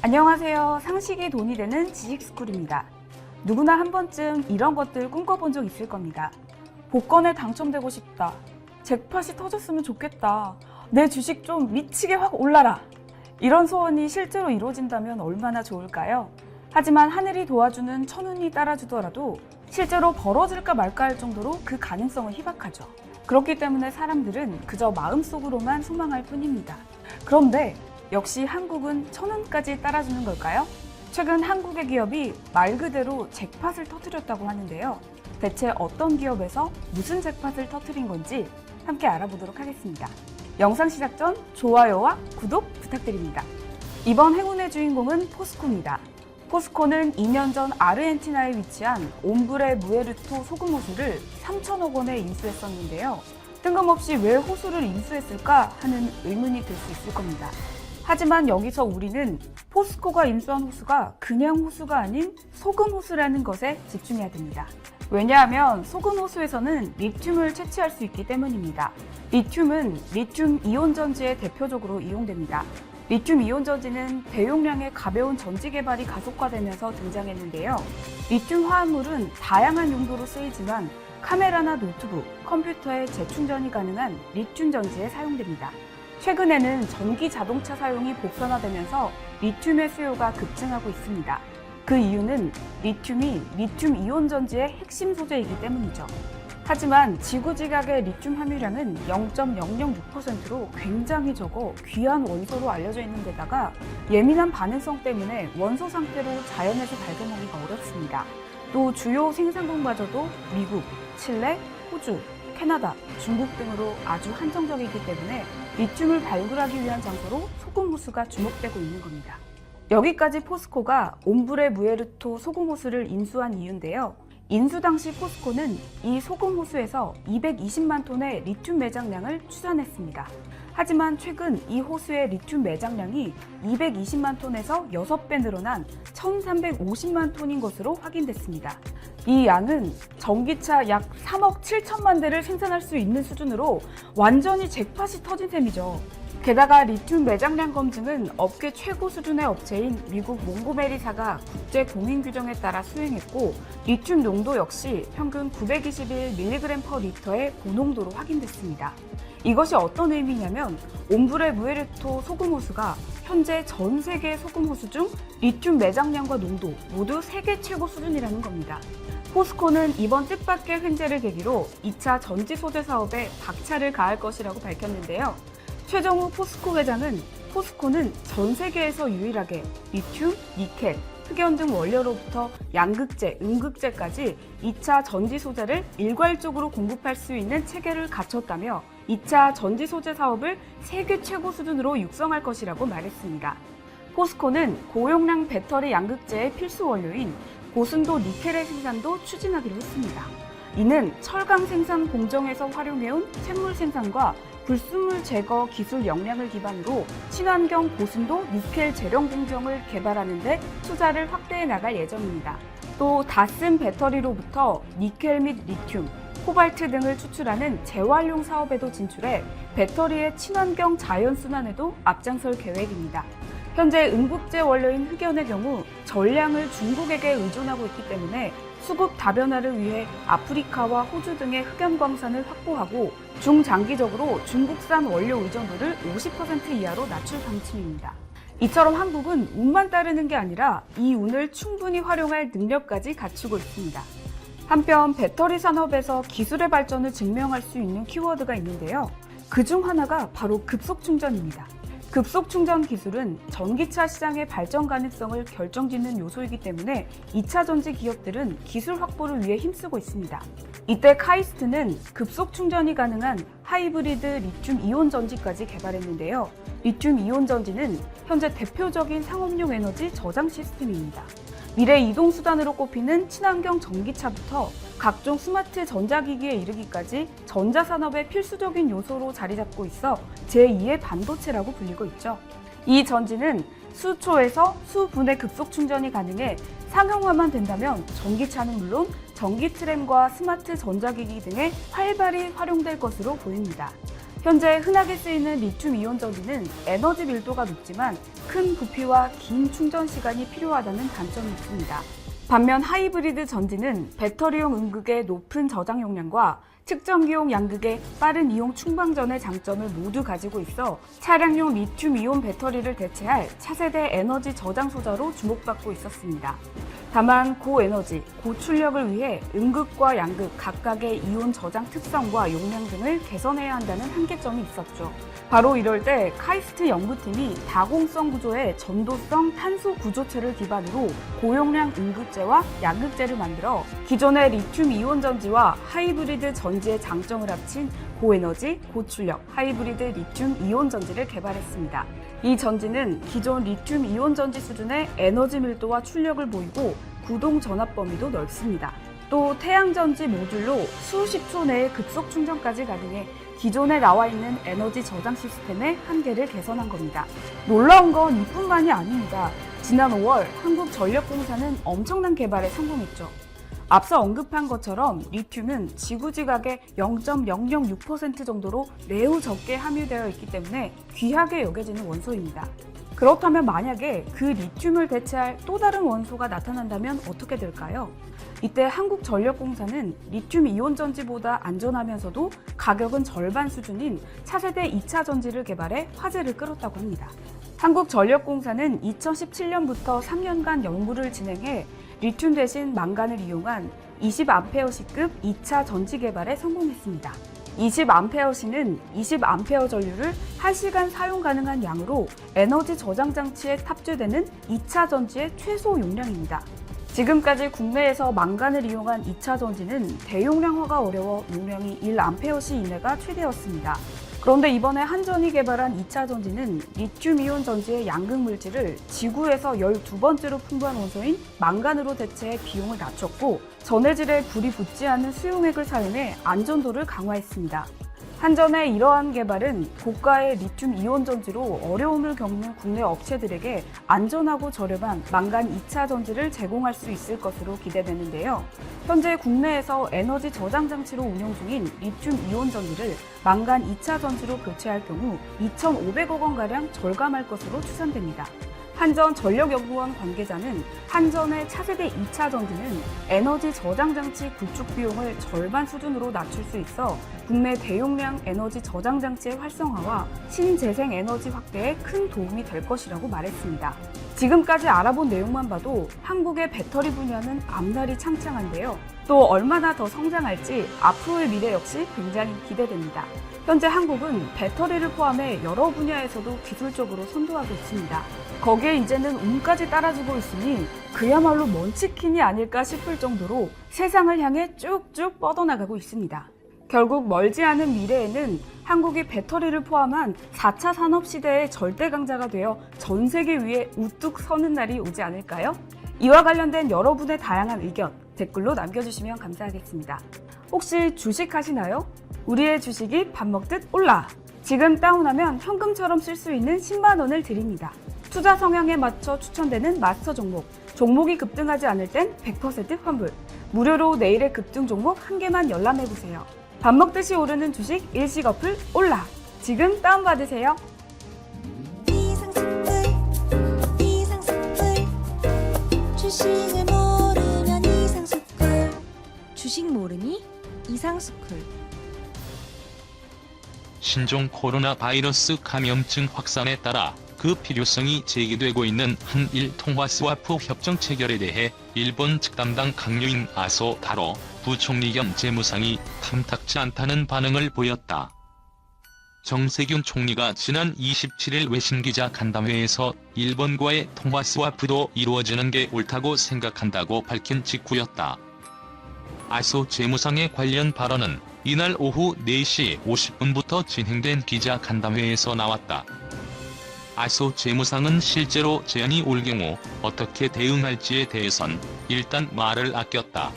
안녕하세요. 상식이 돈이 되는 지식스쿨입니다. 누구나 한 번쯤 이런 것들 꿈꿔본 적 있을 겁니다. 복권에 당첨되고 싶다. 잭팟이 터졌으면 좋겠다. 내 주식 좀 미치게 확 올라라. 이런 소원이 실제로 이루어진다면 얼마나 좋을까요? 하지만 하늘이 도와주는 천운이 따라주더라도 실제로 벌어질까 말까 할 정도로 그 가능성은 희박하죠. 그렇기 때문에 사람들은 그저 마음속으로만 소망할 뿐입니다. 그런데 역시 한국은 천운까지 따라주는 걸까요? 최근 한국의 기업이 말 그대로 잭팟을 터뜨렸다고 하는데요. 대체 어떤 기업에서 무슨 잭팟을 터뜨린 건지 함께 알아보도록 하겠습니다. 영상 시작 전 좋아요와 구독 부탁드립니다. 이번 행운의 주인공은 포스코입니다. 포스코는 2년 전 아르헨티나에 위치한 옴브레 무에르토 소금 호수를 3천억 원에 인수했었는데요. 뜬금없이 왜 호수를 인수했을까 하는 의문이 들 수 있을 겁니다. 하지만 여기서 우리는 포스코가 인수한 호수가 그냥 호수가 아닌 소금 호수라는 것에 집중해야 됩니다. 왜냐하면 소금 호수에서는 리튬을 채취할 수 있기 때문입니다. 리튬은 리튬 이온 전지에 대표적으로 이용됩니다. 리튬 이온 전지는 대용량의 가벼운 전지 개발이 가속화되면서 등장했는데요. 리튬 화합물은 다양한 용도로 쓰이지만 카메라나 노트북, 컴퓨터에 재충전이 가능한 리튬 전지에 사용됩니다. 최근에는 전기 자동차 사용이 보편화되면서 리튬의 수요가 급증하고 있습니다. 그 이유는 리튬이 리튬 이온 전지의 핵심 소재이기 때문이죠. 하지만 지구지각의 리튬 함유량은 0.006%로 굉장히 적어 귀한 원소로 알려져 있는 데다가 예민한 반응성 때문에 원소 상태로 자연에서 발견하기가 어렵습니다. 또 주요 생산국마저도 미국, 칠레, 호주, 캐나다, 중국 등으로 아주 한정적이기 때문에 리튬을 발굴하기 위한 장소로 소금 호수가 주목되고 있는 겁니다. 여기까지 포스코가 옴브레 무에르토 소금 호수를 인수한 이유인데요. 인수 당시 포스코는 이 소금 호수에서 220만 톤의 리튬 매장량을 추산했습니다. 하지만 최근 이 호수의 리튬 매장량이 220만 톤에서 6배 늘어난 1350만 톤인 것으로 확인됐습니다. 이 양은 전기차 약 3억 7천만 대를 생산할 수 있는 수준으로 완전히 잭팟이 터진 셈이죠. 게다가 리튬 매장량 검증은 업계 최고 수준의 업체인 미국 몽고메리사가 국제 공인 규정에 따라 수행했고 리튬 농도 역시 평균 921mg/L의 고농도로 확인됐습니다. 이것이 어떤 의미냐면 옴브레 무에르토 소금 호수가 현재 전 세계 소금 호수 중 리튬 매장량과 농도 모두 세계 최고 수준이라는 겁니다. 포스코는 이번 뜻밖의 횡재를 계기로 2차 전지 소재 사업에 박차를 가할 것이라고 밝혔는데요. 최정우 포스코 회장은 포스코는 전 세계에서 유일하게 리튬, 니켈, 흑연 등 원료로부터 양극재, 음극재까지 2차 전지 소재를 일괄적으로 공급할 수 있는 체계를 갖췄다며 2차 전지 소재 사업을 세계 최고 수준으로 육성할 것이라고 말했습니다. 포스코는 고용량 배터리 양극재의 필수 원료인 고순도 니켈의 생산도 추진하기로 했습니다. 이는 철강 생산 공정에서 활용해온 쇳물 생산과 불순물 제거 기술 역량을 기반으로 친환경 고순도 니켈 재련 공정을 개발하는 데 투자를 확대해 나갈 예정입니다. 또 다 쓴 배터리로부터 니켈 및 리튬, 코발트 등을 추출하는 재활용 사업에도 진출해 배터리의 친환경 자연순환에도 앞장설 계획입니다. 현재 음극재 원료인 흑연의 경우 전량을 중국에게 의존하고 있기 때문에 수급 다변화를 위해 아프리카와 호주 등의 흑연 광산을 확보하고 중장기적으로 중국산 원료 의존도를 50% 이하로 낮출 방침입니다. 이처럼 한국은 운만 따르는 게 아니라 이 운을 충분히 활용할 능력까지 갖추고 있습니다. 한편 배터리 산업에서 기술의 발전을 증명할 수 있는 키워드가 있는데요. 그중 하나가 바로 급속 충전입니다. 급속 충전 기술은 전기차 시장의 발전 가능성을 결정짓는 요소이기 때문에 2차 전지 기업들은 기술 확보를 위해 힘쓰고 있습니다. 이때 카이스트는 급속 충전이 가능한 하이브리드 리튬 이온 전지까지 개발했는데요. 리튬 이온 전지는 현재 대표적인 상업용 에너지 저장 시스템입니다. 미래 이동수단으로 꼽히는 친환경 전기차부터 각종 스마트 전자기기에 이르기까지 전자산업의 필수적인 요소로 자리 잡고 있어 제2의 반도체라고 불리고 있죠. 이 전지는 수초에서 수분의 급속 충전이 가능해 상용화만 된다면 전기차는 물론 전기 트램과 스마트 전자기기 등에 활발히 활용될 것으로 보입니다. 현재 흔하게 쓰이는 리튬이온 전지는 에너지 밀도가 높지만 큰 부피와 긴 충전 시간이 필요하다는 단점이 있습니다. 반면 하이브리드 전지는 배터리용 음극의 높은 저장 용량과 측정기용 양극의 빠른 이용 충방전의 장점을 모두 가지고 있어 차량용 리튬이온 배터리를 대체할 차세대 에너지 저장 소자로 주목받고 있었습니다. 다만 고에너지, 고출력을 위해 음극과 양극 각각의 이온 저장 특성과 용량 등을 개선해야 한다는 한계점이 있었죠. 바로 이럴 때 카이스트 연구팀이 다공성 구조의 전도성 탄소 구조체를 기반으로 고용량 음극재와 양극재를 만들어 기존의 리튬이온 전지와 하이브리드 전지의 장점을 합친 고에너지, 고출력, 하이브리드 리튬이온 전지를 개발했습니다. 이 전지는 기존 리튬이온 전지 수준의 에너지 밀도와 출력을 보이고 구동 전압 범위도 넓습니다. 또 태양전지 모듈로 수십 초 내에 급속 충전까지 가능해 기존에 나와 있는 에너지 저장 시스템의 한계를 개선한 겁니다. 놀라운 건 이뿐만이 아닙니다. 지난 5월 한국전력공사는 엄청난 개발에 성공했죠. 앞서 언급한 것처럼 리튬은 지구지각의 0.006% 정도로 매우 적게 함유되어 있기 때문에 귀하게 여겨지는 원소입니다. 그렇다면 만약에 그 리튬을 대체할 또 다른 원소가 나타난다면 어떻게 될까요? 이때 한국전력공사는 리튬이온 전지보다 안전하면서도 가격은 절반 수준인 차세대 2차 전지를 개발해 화제를 끌었다고 합니다. 한국전력공사는 2017년부터 3년간 연구를 진행해 리튬 대신 망간을 이용한 20A시급 2차 전지 개발에 성공했습니다. 20A시는 20A 전류를 1시간 사용 가능한 양으로 에너지 저장 장치에 탑재되는 2차 전지의 최소 용량입니다. 지금까지 국내에서 망간을 이용한 2차 전지는 대용량화가 어려워 용량이 1A 이내가 최대였습니다. 그런데 이번에 한전이 개발한 2차 전지는 리튬이온 전지의 양극 물질을 지구에서 12번째로 풍부한 원소인 망간으로 대체해 비용을 낮췄고 전해질에 불이 붙지 않는 수용액을 사용해 안전도를 강화했습니다. 한전의 이러한 개발은 고가의 리튬이온 전지로 어려움을 겪는 국내 업체들에게 안전하고 저렴한 망간 2차 전지를 제공할 수 있을 것으로 기대되는데요. 현재 국내에서 에너지 저장 장치로 운영 중인 리튬이온 전지를 망간 2차 전지로 교체할 경우 2,500억 원가량 절감할 것으로 추산됩니다. 한전전력연구원 관계자는 한전의 차세대 2차 전지는 에너지 저장 장치 구축 비용을 절반 수준으로 낮출 수 있어 국내 대용량 에너지 저장 장치의 활성화와 신재생 에너지 확대에 큰 도움이 될 것이라고 말했습니다. 지금까지 알아본 내용만 봐도 한국의 배터리 분야는 앞날이 창창한데요. 또 얼마나 더 성장할지 앞으로의 미래 역시 굉장히 기대됩니다. 현재 한국은 배터리를 포함해 여러 분야에서도 기술적으로 선도하고 있습니다. 거기에 이제는 운까지 따라주고 있으니 그야말로 먼치킨이 아닐까 싶을 정도로 세상을 향해 쭉쭉 뻗어나가고 있습니다. 결국 멀지 않은 미래에는 한국이 배터리를 포함한 4차 산업시대의 절대 강자가 되어 전 세계 위에 우뚝 서는 날이 오지 않을까요? 이와 관련된 여러분의 다양한 의견 댓글로 남겨주시면 감사하겠습니다. 혹시 주식하시나요? 우리의 주식이 밥 먹듯 올라! 지금 다운하면 현금처럼 쓸 수 있는 10만 원을 드립니다. 투자 성향에 맞춰 추천되는 마스터 종목, 종목이 급등하지 않을 땐 100% 환불. 무료로 내일의 급등 종목 한 개만 열람해보세요. 밥 먹듯이 오르는 주식 일시 어플 올라! 지금 다운받으세요. 주식을 모르면 이상스쿨. 주식 모르니 이상스쿨. 신종 코로나 바이러스 감염증 확산에 따라 그 필요성이 제기되고 있는 한일 통화 스와프 협정 체결에 대해 일본 측 담당 강요인 아소 타로 부총리 겸 재무상이 탐탁지 않다는 반응을 보였다. 정세균 총리가 지난 27일 외신기자 간담회에서 일본과의 통화 스와프도 이루어지는 게 옳다고 생각한다고 밝힌 직후였다. 아소 재무상의 관련 발언은 이날 오후 4시 50분부터 진행된 기자 간담회에서 나왔다. 아소 재무상은 실제로 제안이 올 경우 어떻게 대응할지에 대해선 일단 말을 아꼈다.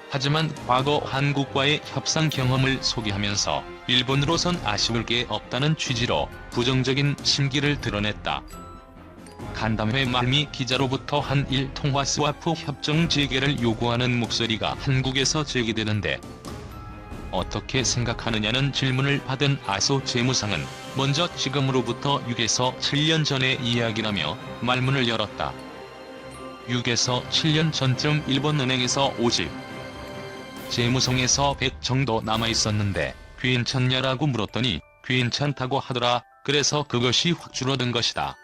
하지만 과거 한국과의 협상 경험을 소개하면서 일본으로선 아쉬울 게 없다는 취지로 부정적인 심기를 드러냈다. 간담회 말미 기자로부터 한일 통화 스와프 협정 재개를 요구하는 목소리가 한국에서 제기되는데 어떻게 생각하느냐는 질문을 받은 아소 재무상은 먼저 지금으로부터 6에서 7년 전의 이야기라며 말문을 열었다. 6에서 7년 전쯤 일본은행에서 50, 재무성에서 100 정도 남아있었는데 괜찮냐라고 물었더니 괜찮다고 하더라. 그래서 그것이 확 줄어든 것이다.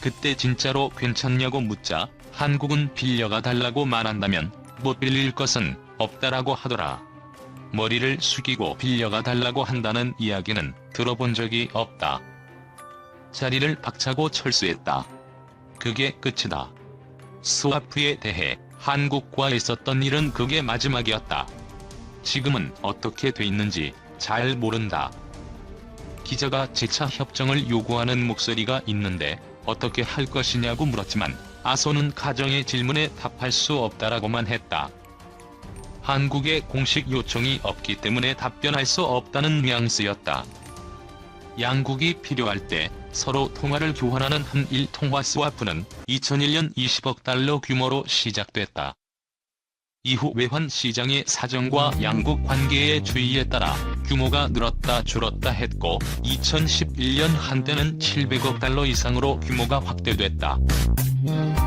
그때 진짜로 괜찮냐고 묻자 한국은 빌려가 달라고 말한다면 못 빌릴 것은 없다라고 하더라. 머리를 숙이고 빌려가 달라고 한다는 이야기는 들어본 적이 없다. 자리를 박차고 철수했다. 그게 끝이다. 스와프에 대해 한국과 있었던 일은 그게 마지막이었다. 지금은 어떻게 돼 있는지 잘 모른다. 기자가 재차 협정을 요구하는 목소리가 있는데 어떻게 할 것이냐고 물었지만 아소는 가정의 질문에 답할 수 없다라고만 했다. 한국의 공식 요청이 없기 때문에 답변할 수 없다는 뉘앙스였다. 양국이 필요할 때 서로 통화를 교환하는 한일 통화 스와프는 2001년 20억 달러 규모로 시작됐다. 이후 외환 시장의 사정과 양국 관계의 추이에 따라 규모가 늘었다 줄었다 했고 2011년 한때는 700억 달러 이상으로 규모가 확대됐다.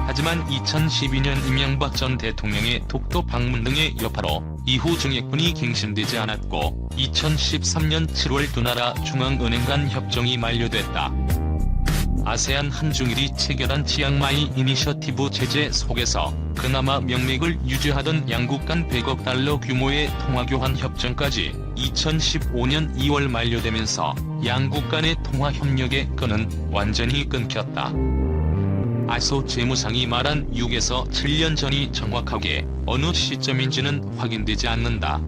하지만 2012년 이명박 전 대통령의 독도 방문 등의 여파로 이후 증액분이 갱신되지 않았고 2013년 7월 두 나라 중앙은행 간 협정이 만료됐다. 아세안 한중일이 체결한 치앙마이 이니셔티브 체제 속에서 그나마 명맥을 유지하던 양국 간 100억 달러 규모의 통화교환 협정까지 2015년 2월 만료되면서 양국 간의 통화 협력의 끈은 완전히 끊겼다. 아소 재무상이 말한 6에서 7년 전이 정확하게 어느 시점인지는 확인되지 않는다.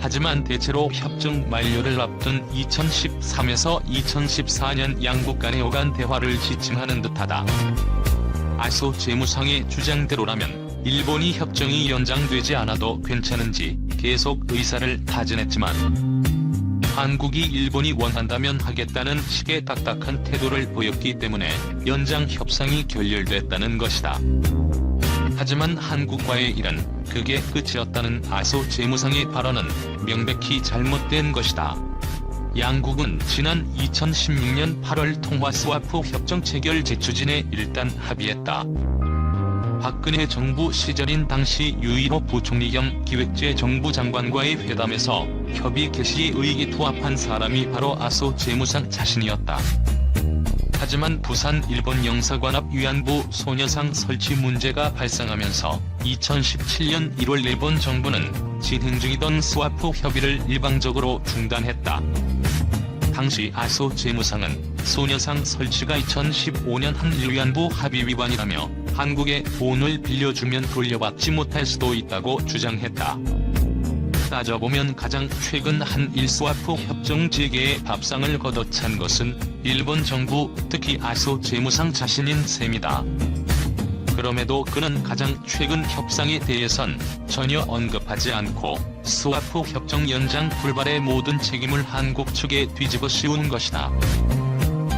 하지만 대체로 협정 만료를 앞둔 2013에서 2014년 양국 간의 오간 대화를 지칭하는 듯하다. 아소 재무상의 주장대로라면 일본이 협정이 연장되지 않아도 괜찮은지 계속 의사를 타진했지만 한국이 일본이 원한다면 하겠다는 식의 딱딱한 태도를 보였기 때문에 연장 협상이 결렬됐다는 것이다. 하지만 한국과의 일은 그게 끝이었다는 아소 재무상의 발언은 명백히 잘못된 것이다. 양국은 지난 2016년 8월 통화 스와프 협정 체결 재추진에 일단 합의했다. 박근혜 정부 시절인 당시 유일호 부총리 겸 기획재 정부 장관과의 회담에서 협의 개시에 의기투합한 사람이 바로 아소 재무상 자신이었다. 하지만 부산 일본 영사관 앞 위안부 소녀상 설치 문제가 발생하면서 2017년 1월 일본 정부는 진행 중이던 스와프 협의를 일방적으로 중단했다. 당시 아소 재무상은 소녀상 설치가 2015년 한일 위안부 합의 위반이라며 한국에 돈을 빌려주면 돌려받지 못할 수도 있다고 주장했다. 따져보면 가장 최근 한일 스와프 협정 재개에 밥상을 걷어찬 것은 일본 정부, 특히 아소 재무상 자신인 셈이다. 그럼에도 그는 가장 최근 협상에 대해선 전혀 언급하지 않고 스와프 협정 연장 불발의 모든 책임을 한국 측에 뒤집어 씌운 것이다.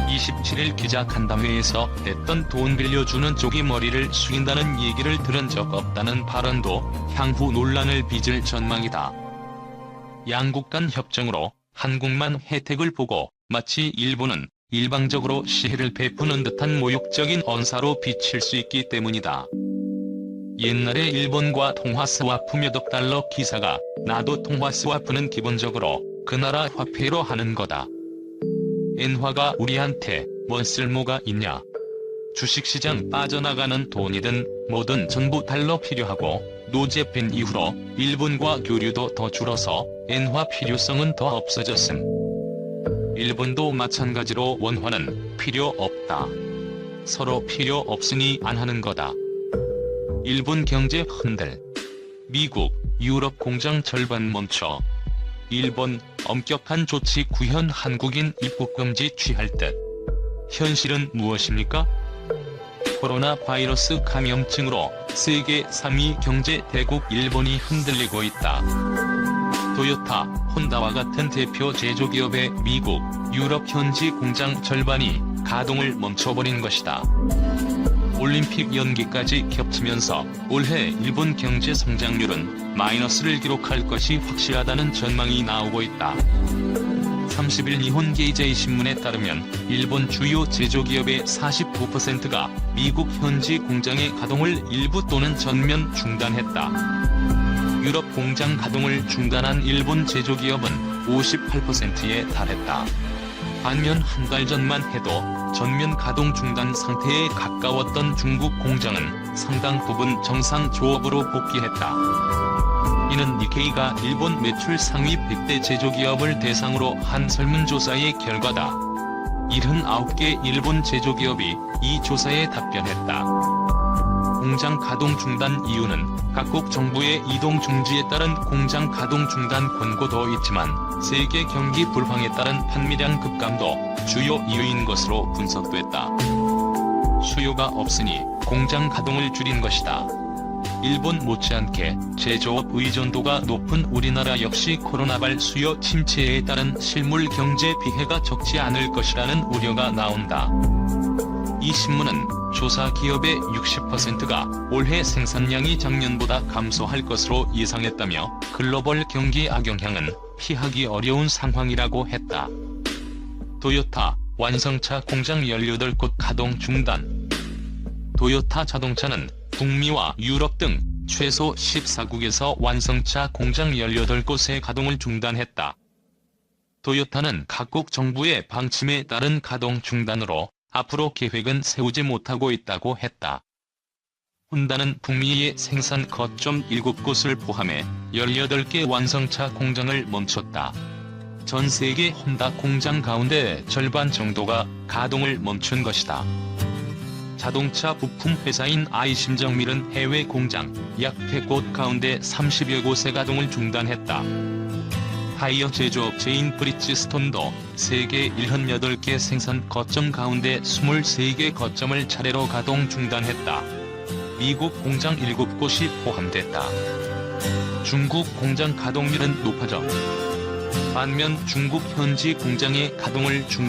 27일 기자간담회에서 냈던 돈 빌려주는 쪽이 머리를 숙인다는 얘기를 들은 적 없다는 발언도 향후 논란을 빚을 전망이다. 양국 간 협정으로 한국만 혜택을 보고 마치 일본은 일방적으로 시혜를 베푸는 듯한 모욕적인 언사로 비칠 수 있기 때문이다. 옛날에 일본과 통화 스와프 몇억 달러 기사가 나도 통화 스와프는 기본적으로 그 나라 화폐로 하는 거다. 엔화가 우리한테 뭔 쓸모가 있냐. 주식시장 빠져나가는 돈이든 뭐든 전부 달러 필요하고 노재팬 이후로 일본과 교류도 더 줄어서 엔화 필요성은 더 없어졌음. 일본도 마찬가지로 원화는 필요 없다. 서로 필요 없으니 안 하는 거다. 일본 경제 흔들. 미국, 유럽 공장 절반 멈춰. 일본, 엄격한 조치 구현 한국인 입국 금지 취할 듯. 현실은 무엇입니까? 코로나 바이러스 감염증으로 세계 3위 경제 대국 일본이 흔들리고 있다. 토요타, 혼다와 같은 대표 제조기업의 미국, 유럽 현지 공장 절반이 가동을 멈춰버린 것이다. 올림픽 연기까지 겹치면서 올해 일본 경제 성장률은 마이너스를 기록할 것이 확실하다는 전망이 나오고 있다. 30일 니혼 게이제이 신문에 따르면 일본 주요 제조기업의 49%가 미국 현지 공장의 가동을 일부 또는 전면 중단했다. 유럽 공장 가동을 중단한 일본 제조기업은 58%에 달했다. 반면 한 달 전만 해도 전면 가동 중단 상태에 가까웠던 중국 공장은 상당 부분 정상 조업으로 복귀했다. 이는 니케이가 일본 매출 상위 100대 제조기업을 대상으로 한 설문조사의 결과다. 79개 일본 제조기업이 이 조사에 답변했다. 공장 가동 중단 이유는 각국 정부의 이동 중지에 따른 공장 가동 중단 권고도 있지만 세계 경기 불황에 따른 판매량 급감도 주요 이유인 것으로 분석됐다. 수요가 없으니 공장 가동을 줄인 것이다. 일본 못지않게 제조업 의존도가 높은 우리나라 역시 코로나발 수요 침체에 따른 실물 경제 피해가 적지 않을 것이라는 우려가 나온다. 이 신문은 조사 기업의 60%가 올해 생산량이 작년보다 감소할 것으로 예상했다며 글로벌 경기 악영향은 피하기 어려운 상황이라고 했다. 토요타 완성차 공장 18곳 가동 중단. 토요타 자동차는 북미와 유럽 등 최소 14국에서 완성차 공장 18곳의 가동을 중단했다. 토요타는 각국 정부의 방침에 따른 가동 중단으로 앞으로 계획은 세우지 못하고 있다고 했다. 혼다는 북미의 생산 거점 7곳을 포함해 18개 완성차 공장을 멈췄다. 전 세계 혼다 공장 가운데 절반 정도가 가동을 멈춘 것이다. 자동차 부품 회사인 아이심정밀은 해외 공장 약 100곳 가운데 30여 곳의 가동을 중단했다. 타이어 제조업체인 브리지스톤도 세계 78개 생산 거점 가운데 23개 거점을 차례로 가동 중단했다. 미국 공장 7곳이 포함됐다. 중국 공장 가동률은 높아져. 반면 중국 현지 공장의 가동을